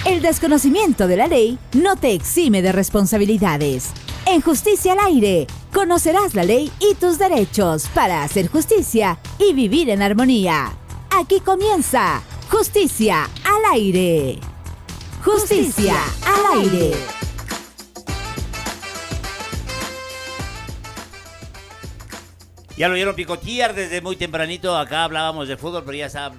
El desconocimiento de la ley no te exime de responsabilidades. En Justicia al Aire, conocerás la ley y tus derechos para hacer justicia y vivir en armonía. Aquí comienza Justicia al Aire. Justicia al Aire. Ya lo vieron picotear desde muy tempranito. Acá hablábamos de fútbol, pero ya está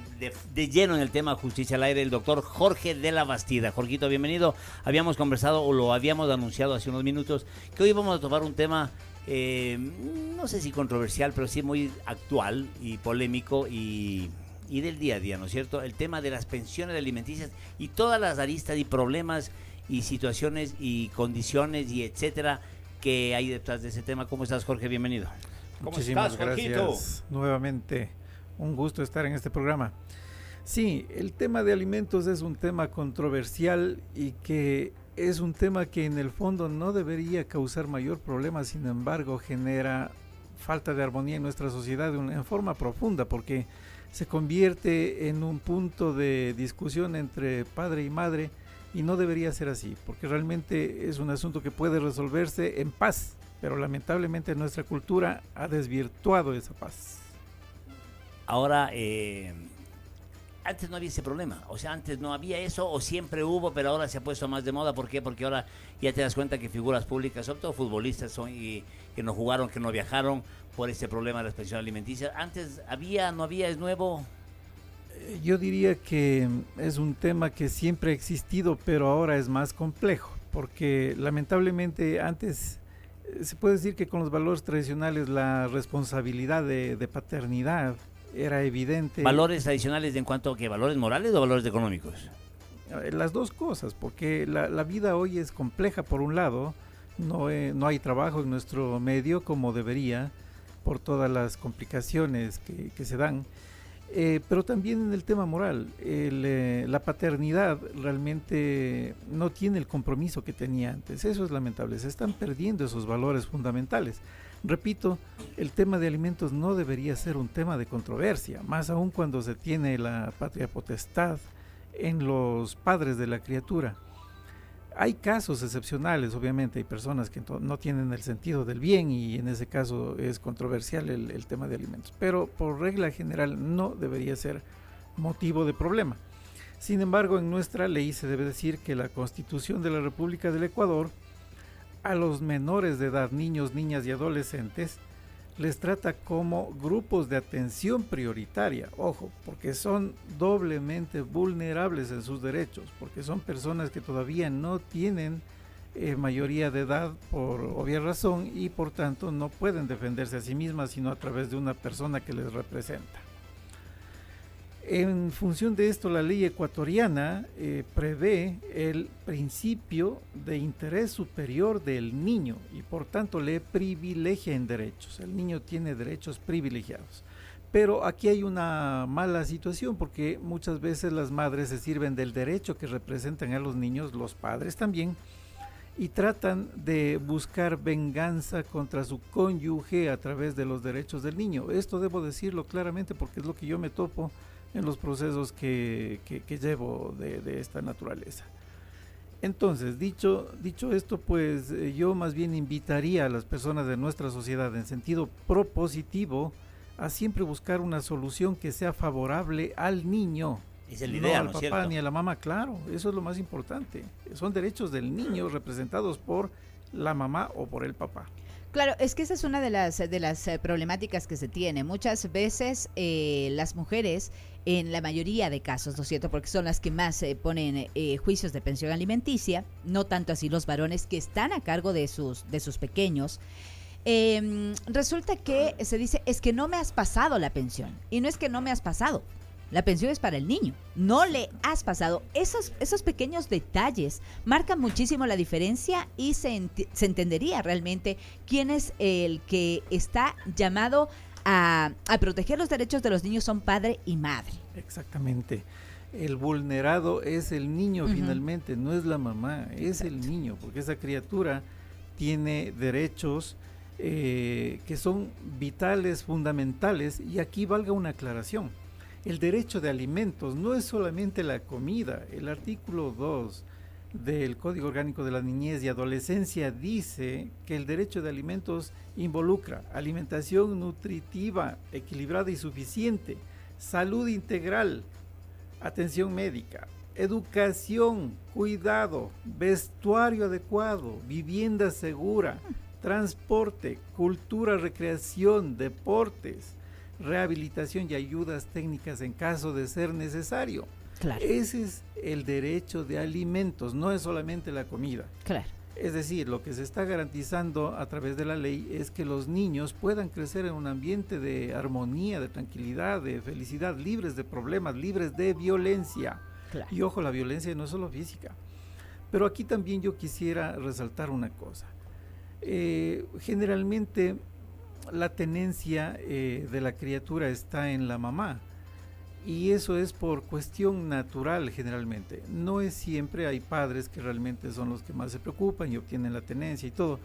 de lleno en el tema Justicia al Aire el doctor Jorge de la Bastida. Jorgito, bienvenido. Habíamos conversado o lo habíamos anunciado hace unos minutos que hoy vamos a tomar un tema, no sé si controversial, pero sí muy actual y polémico y del día a día, ¿no es cierto? El tema de las pensiones alimenticias y todas las aristas y problemas y situaciones y condiciones y etcétera que hay detrás de ese tema. ¿Cómo estás, Jorge? Bienvenido. Muchísimas gracias. Nuevamente, un gusto estar en este programa. Sí, el tema de alimentos es un tema controversial y que es un tema que en el fondo no debería causar mayor problema, sin embargo genera falta de armonía en nuestra sociedad en forma profunda, porque se convierte en un punto de discusión entre padre y madre y no debería ser así, porque realmente es un asunto que puede resolverse en paz. Pero lamentablemente nuestra cultura ha desvirtuado esa paz. Ahora, antes no había ese problema, o sea, antes no había eso o siempre hubo, pero ahora se ha puesto más de moda. ¿Por qué? Porque ahora ya te das cuenta que figuras públicas, sobre todo futbolistas, son y que no jugaron, que no viajaron por este problema de las pensiones alimenticias. Antes había, no había, es nuevo. Yo diría que es un tema que siempre ha existido, pero ahora es más complejo, porque lamentablemente antes se puede decir que con los valores tradicionales la responsabilidad de paternidad era evidente. ¿Valores tradicionales en cuanto a qué? ¿Valores morales o valores económicos? Las dos cosas, porque la vida hoy es compleja. Por un lado, no hay trabajo en nuestro medio como debería, por todas las complicaciones que se dan. Pero también en el tema moral, la paternidad realmente no tiene el compromiso que tenía antes. Eso es lamentable, se están perdiendo esos valores fundamentales. Repito, el tema de alimentos no debería ser un tema de controversia, más aún cuando se tiene la patria potestad en los padres de la criatura. Hay casos excepcionales, obviamente, hay personas que no tienen el sentido del bien y en ese caso es controversial el tema de alimentos, pero por regla general no debería ser motivo de problema. Sin embargo, en nuestra ley se debe decir que la Constitución de la República del Ecuador a los menores de edad, niños, niñas y adolescentes, les trata como grupos de atención prioritaria, ojo, porque son doblemente vulnerables en sus derechos, porque son personas que todavía no tienen mayoría de edad por obvia razón y por tanto no pueden defenderse a sí mismas sino a través de una persona que les representa. En función de esto, la ley ecuatoriana prevé el principio de interés superior del niño y por tanto le privilegia en derechos. El niño tiene derechos privilegiados. Pero aquí hay una mala situación porque muchas veces las madres se sirven del derecho que representan a los niños, los padres también, y tratan de buscar venganza contra su cónyuge a través de los derechos del niño. Esto debo decirlo claramente porque es lo que yo me topo en los procesos que llevo de esta naturaleza. Entonces, dicho esto, pues yo más bien invitaría a las personas de nuestra sociedad en sentido propositivo a siempre buscar una solución que sea favorable al niño. Es el ideal, no al papá ni a la mamá, claro, eso es lo más importante. Son derechos del niño representados por la mamá o por el papá. Claro, es que esa es una de las problemáticas que se tiene. Muchas veces las mujeres, en la mayoría de casos, ¿no es cierto? Porque son las que más ponen juicios de pensión alimenticia, no tanto así los varones que están a cargo de sus pequeños. Resulta que se dice, es que no me has pasado la pensión. Y no es que no me has pasado. La pensión es para el niño, no le has pasado. Esos pequeños detalles marcan muchísimo la diferencia y se entendería realmente quién es el que está llamado a proteger los derechos de los niños, son padre y madre. Exactamente. El vulnerado es el niño finalmente, no es la mamá, es el niño, porque esa criatura tiene derechos que son vitales, fundamentales, y aquí valga una aclaración. el derecho de alimentos no es solamente la comida. El artículo 2 del Código Orgánico de la Niñez y Adolescencia dice que el derecho de alimentos involucra alimentación nutritiva, equilibrada y suficiente, salud integral, atención médica, educación, cuidado, vestuario adecuado, vivienda segura, transporte, cultura, recreación, deportes, rehabilitación y ayudas técnicas en caso de ser necesario. Claro. Ese es el derecho de alimentos, no es solamente la comida. Claro. Es decir, lo que se está garantizando a través de la ley es que los niños puedan crecer en un ambiente de armonía, de tranquilidad, de felicidad, libres de problemas, libres de violencia. Claro. Y ojo, la violencia no es solo física. Pero aquí también yo quisiera resaltar una cosa. Generalmente la tenencia de la criatura está en la mamá. Y eso es por cuestión natural generalmente. No es siempre, hay padres que realmente son los que más se preocupan y obtienen la tenencia y todo.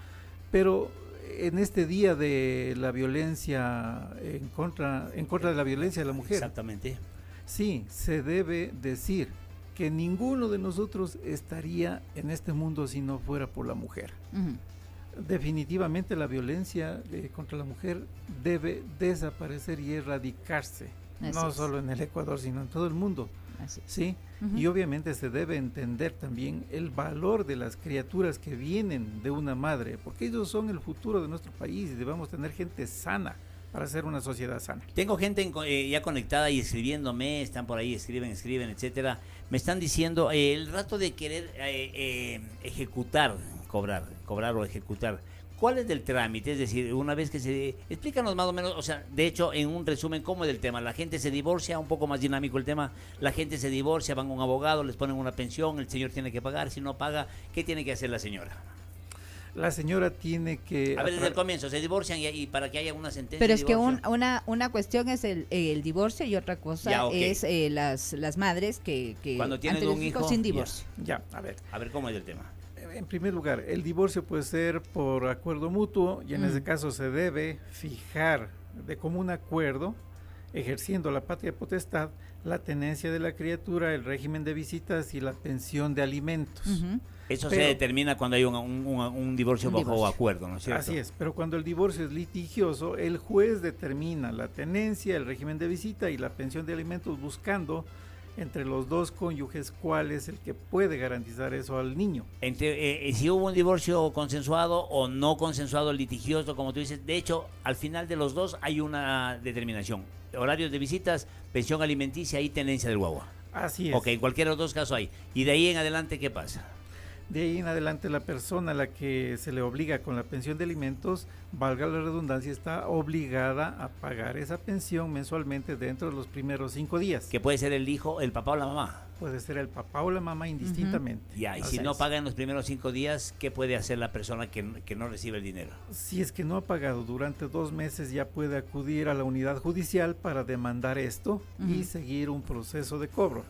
Pero en este día de la violencia, en contra de la violencia de la mujer. Exactamente. Sí, se debe decir que ninguno de nosotros estaría en este mundo si no fuera por la mujer. Definitivamente la violencia contra la mujer debe desaparecer y erradicarse. Así No es. solo en el Ecuador, sino en todo el mundo. Así es. ¿Sí? Y obviamente se debe entender también el valor de las criaturas que vienen de una madre, porque ellos son el futuro de nuestro país y debemos tener gente sana para hacer una sociedad sana. Tengo gente ya conectada y escribiéndome, están por ahí, escriben, etcétera. Me están diciendo el rato de querer ejecutar, cobrar o ejecutar. ¿Cuál es el trámite? Es decir, una vez que se... Explícanos más o menos, o sea, de hecho, en un resumen, ¿cómo es el tema? La gente se divorcia, un poco más dinámico el tema, la gente se divorcia, van a un abogado, les ponen una pensión, el señor tiene que pagar, si no paga, ¿qué tiene que hacer la señora? La señora tiene que... A ver, desde el comienzo, se divorcian y para que haya una sentencia Pero de es que divorcio. una cuestión es el divorcio y otra cosa Ya, ok. es las madres que Cuando tienen ante los un hijos hijo, sin ya. divorcio. Ya, a ver. A ver, ¿cómo es el tema? En primer lugar, el divorcio puede ser por acuerdo mutuo y en ese caso se debe fijar de común acuerdo, ejerciendo la patria potestad, la tenencia de la criatura, el régimen de visitas y la pensión de alimentos. Eso Pero- se determina cuando hay un divorcio Un bajo divorcio. acuerdo, ¿no es cierto? Así es, pero cuando el divorcio es litigioso, el juez determina la tenencia, el régimen de visita y la pensión de alimentos buscando entre los dos cónyuges cuál es el que puede garantizar eso al niño. Si hubo un divorcio consensuado o no consensuado, litigioso, como tú dices, de hecho, al final de los dos hay una determinación. Horarios de visitas, pensión alimenticia y tenencia del guagua. Así es. Ok, en cualquiera de los dos casos hay. Y de ahí en adelante, ¿qué pasa? De ahí en adelante la persona a la que se le obliga con la pensión de alimentos, valga la redundancia, está obligada a pagar esa pensión mensualmente dentro de los primeros 5 días. Que puede ser el hijo, el papá o la mamá. Puede ser el papá o la mamá indistintamente. Ya, y Así si no es. paga en los primeros 5 días, ¿qué puede hacer la persona que no recibe el dinero? Si es que no ha pagado durante 2 meses, ya puede acudir a la unidad judicial para demandar esto y seguir un proceso de cobro.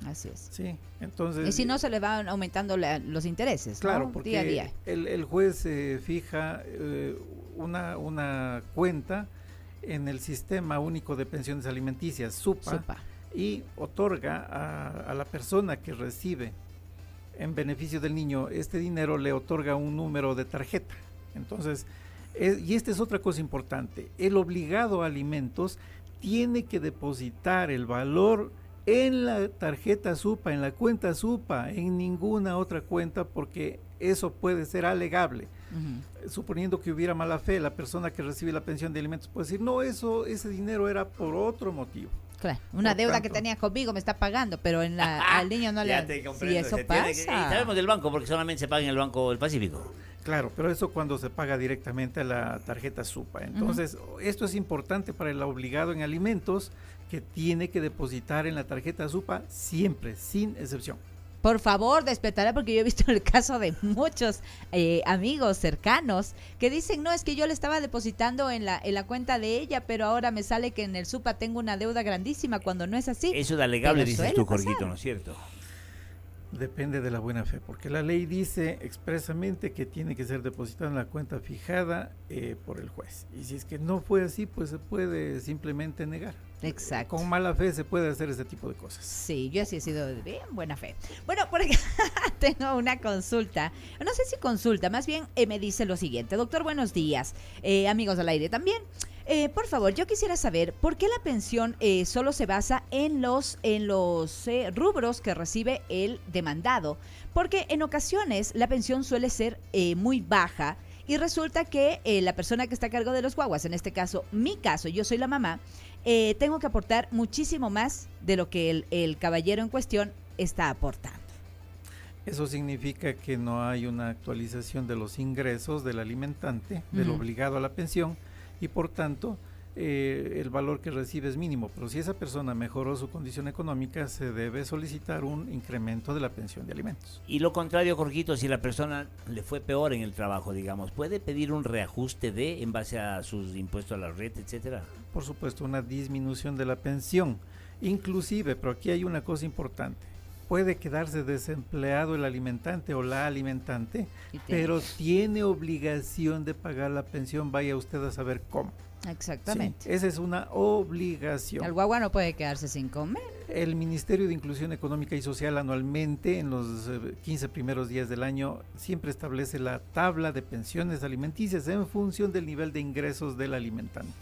Así es. Sí, entonces... Y si no, se le van aumentando los intereses, Claro, ¿no? porque Día a día. el juez fija una cuenta en el Sistema Único de Pensiones Alimenticias, SUPA, Sopa. y otorga a la persona que recibe en beneficio del niño este dinero, le otorga un número de tarjeta. Entonces, y esta es otra cosa importante, el obligado a alimentos tiene que depositar el valor en la tarjeta SUPA, en la cuenta SUPA, en ninguna otra cuenta, porque eso puede ser alegable. Suponiendo que hubiera mala fe, la persona que recibe la pensión de alimentos puede decir, no, ese dinero era por otro motivo. Claro, una Por deuda tanto. que tenía conmigo me está pagando, pero al niño no Ya le... te Sí, comprendo, eso se tiene pasa. y sabemos del banco, porque solamente se paga en el Banco del Pacífico. Claro, pero eso cuando se paga directamente a la tarjeta SUPA. Entonces, esto es importante para el obligado en alimentos, que tiene que depositar en la tarjeta SUPA siempre, sin excepción. Por favor, despertará, porque yo he visto el caso de muchos amigos cercanos que dicen, no, es que yo le estaba depositando en la cuenta de ella, pero ahora me sale que en el SUPA tengo una deuda grandísima, cuando no es así. Eso es alegable, Pero dices suele tú, pasar. Jorgito, ¿no es cierto? Depende de la buena fe, porque la ley dice expresamente que tiene que ser depositada en la cuenta fijada por el juez. Y si es que no fue así, pues se puede simplemente negar. Exacto. Con mala fe se puede hacer ese tipo de cosas. Sí, yo así he sido de bien buena fe. Bueno, por acá tengo una consulta. No sé si consulta, más bien me dice lo siguiente. Doctor, buenos días. Amigos al aire también. Por favor, yo quisiera saber por qué la pensión solo se basa en los rubros que recibe el demandado. Porque en ocasiones la pensión suele ser muy baja y resulta que la persona que está a cargo de los guaguas, en este caso, mi caso, yo soy la mamá, tengo que aportar muchísimo más de lo que el caballero en cuestión está aportando. Eso significa que no hay una actualización de los ingresos del alimentante, del obligado a la pensión, y por tanto el valor que recibe es mínimo. Pero si esa persona mejoró su condición económica, se debe solicitar un incremento de la pensión de alimentos. Y lo contrario, Jorgito, si la persona le fue peor en el trabajo, digamos, ¿puede pedir un reajuste en base a sus impuestos a la red, etcétera? Por supuesto, una disminución de la pensión. Inclusive, pero aquí hay una cosa importante. Puede quedarse desempleado el alimentante o la alimentante, pero tiene obligación de pagar la pensión, vaya usted a saber cómo. Exactamente. Sí, esa es una obligación. El guagua no puede quedarse sin comer. El Ministerio de Inclusión Económica y Social anualmente, en los 15 primeros días del año, siempre establece la tabla de pensiones alimenticias en función del nivel de ingresos del alimentante.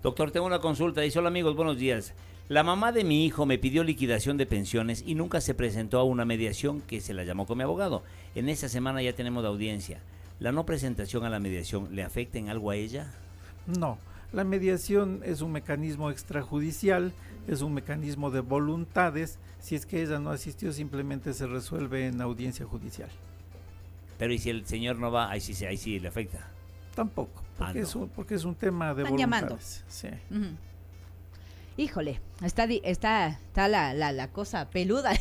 Doctor, tengo una consulta. Dice, hola amigos, buenos días. La mamá de mi hijo me pidió liquidación de pensiones y nunca se presentó a una mediación que se la llamó con mi abogado. En esta semana ya tenemos la audiencia. ¿La no presentación a la mediación le afecta en algo a ella? No, la mediación es un mecanismo extrajudicial, es un mecanismo de voluntades. Si es que ella no asistió, simplemente se resuelve en audiencia judicial. Pero ¿y si el señor no va? Ahí sí le afecta. Tampoco, porque, no. porque es un tema de Están voluntades. Sí. Híjole, está la cosa peluda.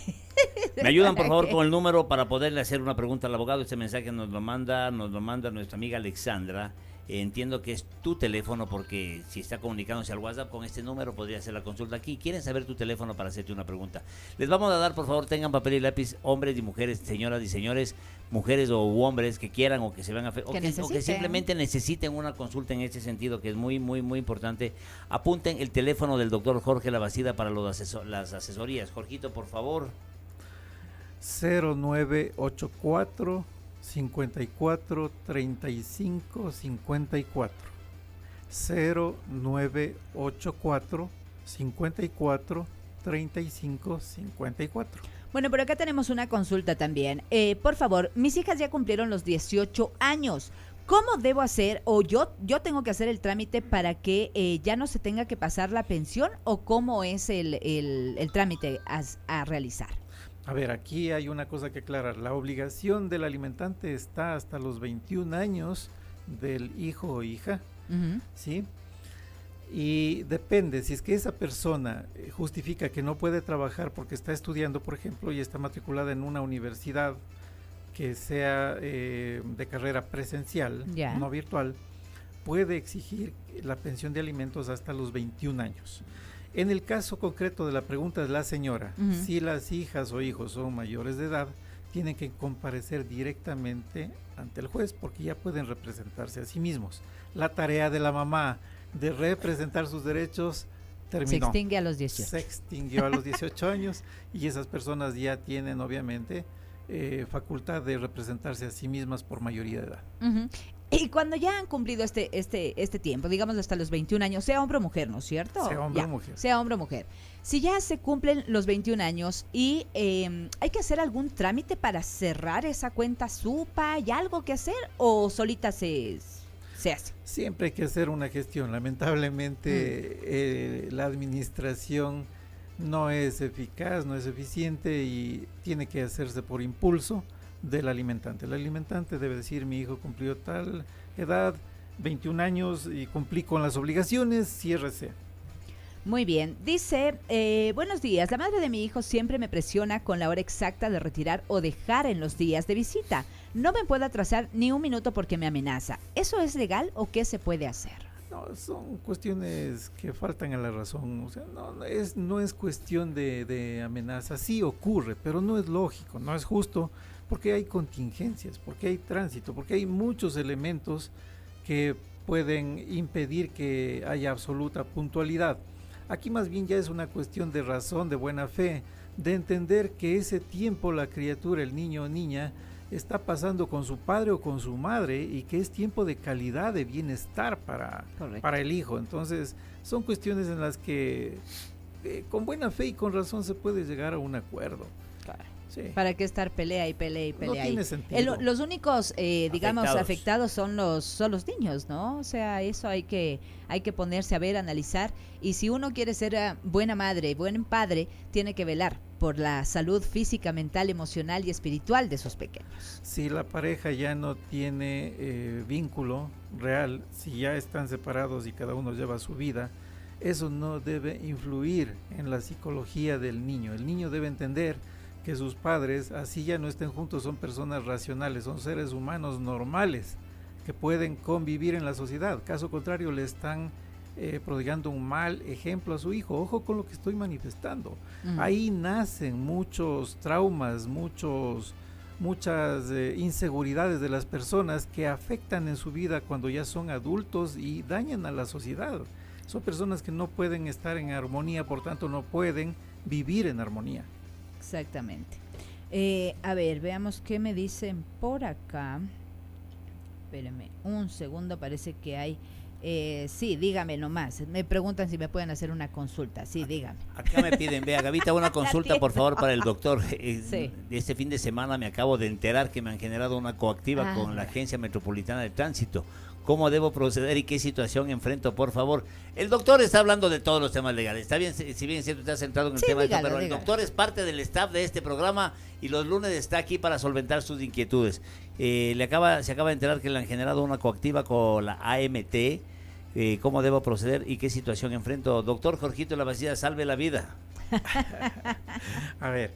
¿Me ayudan por favor con el número para poderle hacer una pregunta al abogado? Este mensaje nos lo manda nuestra amiga Alexandra. Entiendo que es tu teléfono porque si está comunicándose al WhatsApp con este número podría hacer la consulta aquí. Quieren saber tu teléfono para hacerte una pregunta. Les vamos a dar, por favor, tengan papel y lápiz, hombres y mujeres, señoras y señores, mujeres o hombres que quieran o que se vean o que simplemente necesiten una consulta en este sentido, que es muy, muy, muy importante. Apunten el teléfono del doctor Jorge Labastida para las asesorías. Jorgito, por favor. 0984 54 35 54 0984 54 35 54. Bueno, pero acá tenemos una consulta también. Por favor, mis hijas ya cumplieron los 18 años. ¿Cómo debo hacer o yo tengo que hacer el trámite para que ya no se tenga que pasar la pensión o cómo es el trámite a realizar? A ver, aquí hay una cosa que aclarar. La obligación del alimentante está hasta los 21 años del hijo o hija, ¿sí? Y depende, si es que esa persona justifica que no puede trabajar porque está estudiando, por ejemplo, y está matriculada en una universidad que sea de carrera presencial, no virtual, puede exigir la pensión de alimentos hasta los 21 años. En el caso concreto de la pregunta de la señora, si las hijas o hijos son mayores de edad, tienen que comparecer directamente ante el juez porque ya pueden representarse a sí mismos. La tarea de la mamá de representar sus derechos terminó. Se extingue a los 18. Se extinguió a los 18 años y esas personas ya tienen obviamente facultad de representarse a sí mismas por mayoría de edad. Y cuando ya han cumplido este tiempo, digamos hasta los 21 años, sea hombre o mujer, ¿no es cierto? Sea hombre o mujer. Sea hombre o mujer. Si ya se cumplen los 21 años y hay que hacer algún trámite para cerrar esa cuenta SUPA, ¿hay algo que hacer o solita se hace? Siempre hay que hacer una gestión. Lamentablemente la administración no es eficaz, no es eficiente y tiene que hacerse por impulso del alimentante. El alimentante debe decir: mi hijo cumplió tal edad, 21 años y cumplí con las obligaciones, ciérrese. Muy bien, dice, buenos días, la madre de mi hijo siempre me presiona con la hora exacta de retirar o dejar en los días de visita. No me puedo atrasar ni un minuto porque me amenaza. ¿Eso es legal o qué se puede hacer? No, son cuestiones que faltan a la razón. O sea, no es cuestión de amenaza. Sí ocurre, pero no es lógico, no es justo, porque hay contingencias, porque hay tránsito, porque hay muchos elementos que pueden impedir que haya absoluta puntualidad. Aquí más bien ya es una cuestión de razón, de buena fe, de entender que ese tiempo la criatura, el niño o niña, está pasando con su padre o con su madre y que es tiempo de calidad, de bienestar para el hijo. Entonces son cuestiones en las que con buena fe y con razón se puede llegar a un acuerdo. Claro. Sí. ¿Para qué estar pelea y pelea y pelea? No tiene sentido. Los únicos, digamos, afectados son los niños, ¿no? O sea, eso hay que ponerse a ver, analizar. Y si uno quiere ser buena madre, buen padre, tiene que velar por la salud física, mental, emocional y espiritual de sus pequeños. Si la pareja ya no tiene vínculo real, si ya están separados y cada uno lleva su vida, eso no debe influir en la psicología del niño. El niño debe entender que sus padres, así ya no estén juntos, son personas racionales, son seres humanos normales que pueden convivir en la sociedad. Caso contrario, le están prodigando un mal ejemplo a su hijo. Ojo con lo que estoy manifestando. Ahí nacen muchos traumas, muchas inseguridades de las personas que afectan en su vida cuando ya son adultos y dañan a la sociedad. Son personas que no pueden estar en armonía, por tanto no pueden vivir en armonía. Exactamente. A ver, veamos qué me dicen por acá. Espérenme un segundo, parece que hay... sí, dígame nomás. Me preguntan si me pueden hacer una consulta. Sí, dígame. Acá me piden, vea, Gavita, una consulta, por favor, para el doctor. Sí. Este fin de semana me acabo de enterar que me han generado una coactiva con la Agencia Metropolitana de Tránsito. ¿Cómo debo proceder y qué situación enfrento, por favor? El doctor está hablando de todos los temas legales. Está bien, si bien es cierto, está centrado en el tema, dígalo, pero el doctor es parte del staff de este programa y los lunes está aquí para solventar sus inquietudes. Se acaba de enterar que le han generado una coactiva con la AMT. ¿Cómo debo proceder y qué situación enfrento? Doctor Jorgito de la Bastida, salve la vida. A ver,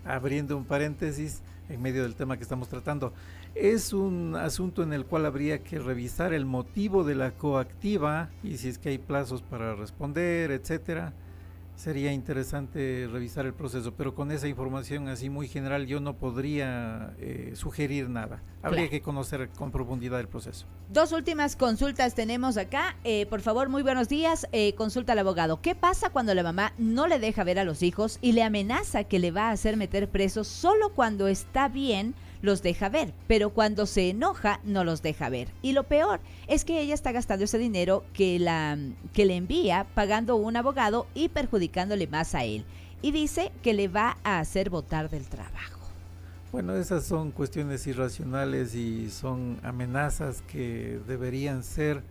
abriendo un paréntesis en medio del tema que estamos tratando, es un asunto en el cual habría que revisar el motivo de la coactiva y si es que hay plazos para responder, etcétera. Sería interesante revisar el proceso, pero con esa información así muy general yo no podría sugerir nada. Habría que conocer con profundidad el proceso. Dos últimas consultas tenemos acá. Por favor, muy buenos días. Consulta al abogado. ¿Qué pasa cuando la mamá no le deja ver a los hijos y le amenaza que le va a hacer meter preso solo cuando está bien? Los deja ver, pero cuando se enoja no los deja ver. Y lo peor es que ella está gastando ese dinero que le envía pagando un abogado y perjudicándole más a él. Y dice que le va a hacer botar del trabajo. Bueno, esas son cuestiones irracionales y son amenazas que deberían ser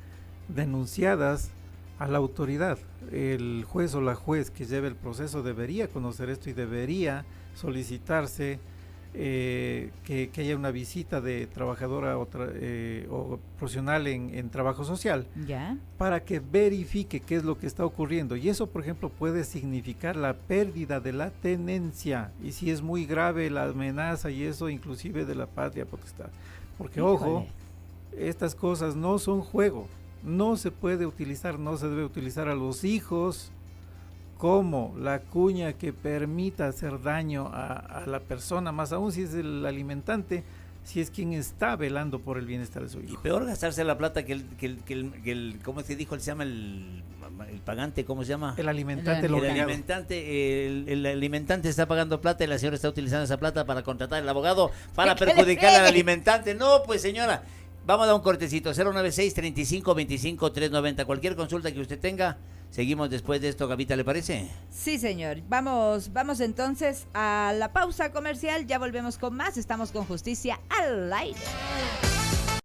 denunciadas a la autoridad. El juez o la juez que lleve el proceso debería conocer esto y debería solicitarse que haya una visita de trabajadora o profesional en trabajo social, ¿ya?, para que verifique qué es lo que está ocurriendo, y eso por ejemplo puede significar la pérdida de la tenencia y si es muy grave la amenaza y eso inclusive de la patria potestad, porque ojo, estas cosas no son juego, no se puede utilizar, no se debe utilizar a los hijos como la cuña que permita hacer daño a la persona, más aún si es el alimentante, si es quien está velando por el bienestar de su hijo. Y peor gastarse la plata que el ¿cómo se dijo? Se llama el pagante, ¿cómo se llama? El alimentante. El alimentante está pagando plata y la señora está utilizando esa plata para contratar al abogado para perjudicar al alimentante. No, pues señora, vamos a dar un cortecito, 096-3525-390, cualquier consulta que usted tenga. Seguimos después de esto, Gavita, ¿le parece? Sí, señor. Vamos entonces a la pausa comercial. Ya volvemos con más. Estamos con Justicia al Aire.